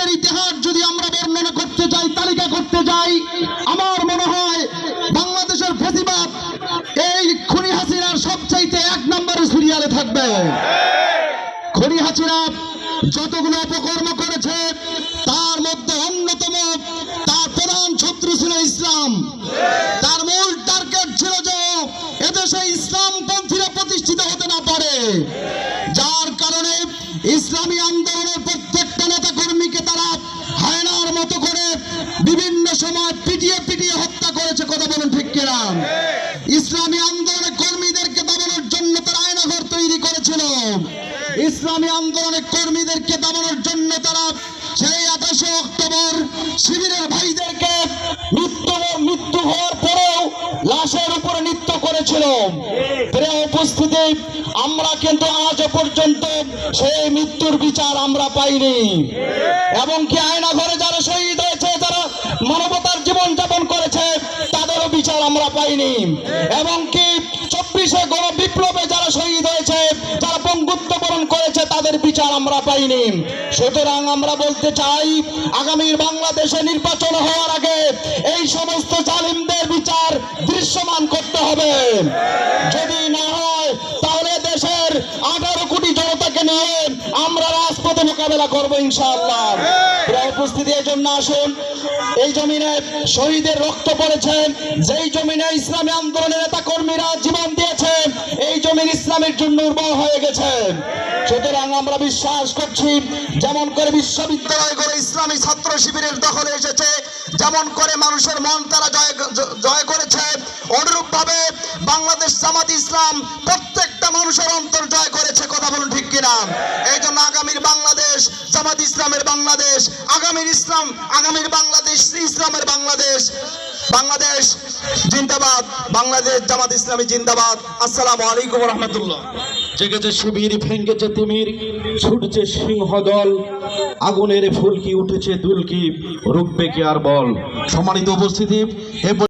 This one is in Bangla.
মুক্তিযুদ্ধের ইতিহাস যদি আমরা বর্ণনা করতে যাই, তালিকা করতে যাই, আমার মনে হয় বাংলাদেশের ফেসিবাদ এই খুনি হাসিনার সবচাইতে 1 নম্বরে সিরিয়ালে থাকবে। খুনি হাসিনা যতগুলো অপকর্ম করেছে তার মধ্যে অন্যতম, তার প্রধান শত্রু ছিল ইসলাম। তার মূল টার্গেট ছিল যে এদেশে ইসলামপন্থীরা প্রতিষ্ঠিত হতে না পারে, যার কারণে ইসলামী আন্দোলনের প্রত্যেকটা নেতা কর্মীকে তারা হায়নার মতো করে বিভিন্ন সময় পিটিয়ে পিটিয়ে হত্যা করেছে। কথা বলুন ঠিক কিনা? ইসলামী আন্দোলনের কর্মীদেরকে দাবানোর জন্য তারা আয়নাঘর তৈরি করেছিল। ইসলামী আন্দোলনের কর্মীদেরকে দাবানোর জন্য তারা সেই 28 অক্টোবর শিবিরের ভাইদেরকে মৃত্যু হওয়ার পরেও লাশের উপরে নৃত্য করেছিল। প্রিয় উপস্থিতি, আমরা কিন্তু আজ পর্যন্ত সেই মৃত্যুর বিচার আমরা পাইনি। এবং কি আয়নাঘরে যারা শহীদ হয়েছে, যারা মানবতার জীবন যাপন করেছে, তাদেরও বিচার আমরা পাইনি। এবং কি 24শে গণবিপ্লবে যারা শহীদ হয়েছে, যারা পঙ্গুত্ব বরণ করেছে, তাদের বিচার আমরা পাইনি। সুতরাং আমরা বলতে চাই, আগামীর বাংলাদেশে নির্বাচন হওয়ার আগে এই সমস্ত জালিমদের বিচার দৃশ্যমান করতে হবে। যদি না হয় তাহলে দেশের 18 কোটি জনতাকে নিয়ে আমরা রাজপথে মোকাবেলা করব ইনশাআল্লাহ। উপস্থিতি, এই জন্য আসুন, এই জমিনে শহীদের রক্ত পড়েছে, যেই জমিনে ইসলামী আন্দোলনের নেতা কর্মীরা জীবন দিয়েছে, এই জমিন ইসলামের জন্য উর্বর হয়ে গেছে। সুতরাং আমরা বিশ্বাস করছি, যেমন করে বিশ্ববিদ্যালয় করে ইসলামী ছাত্র শিবিরের দখলে এসেছে, যেমন করে মানুষের মন তারা জয় করেছে, অনুরূপ ভাবে বাংলাদেশ জামাত ইসলাম প্রত্যেকটা মানুষের অন্তর জয় করেছে। কথা বলুন ঠিক কিনা? এই জন্য আগামীর বাংলাদেশ জামাত ইসলামের বাংলাদেশ, আগামীর বাংলাদেশ ইসলামের বাংলাদেশ। বাংলাদেশ জিন্দাবাদ, বাংলাদেশ জামাত ইসলামী জিন্দাবাদ। আসসালামু আলাইকুম ওয়া রাহমাতুল্লাহ। জেগেছে শিবির, ভেঙ্গেছে তিমির, ছুটছে সিংহদল, আগুনের ফুলকি, উঠেছে দুলকি, রুখবে কি আর বল। সম্মানিত উপস্থিতি,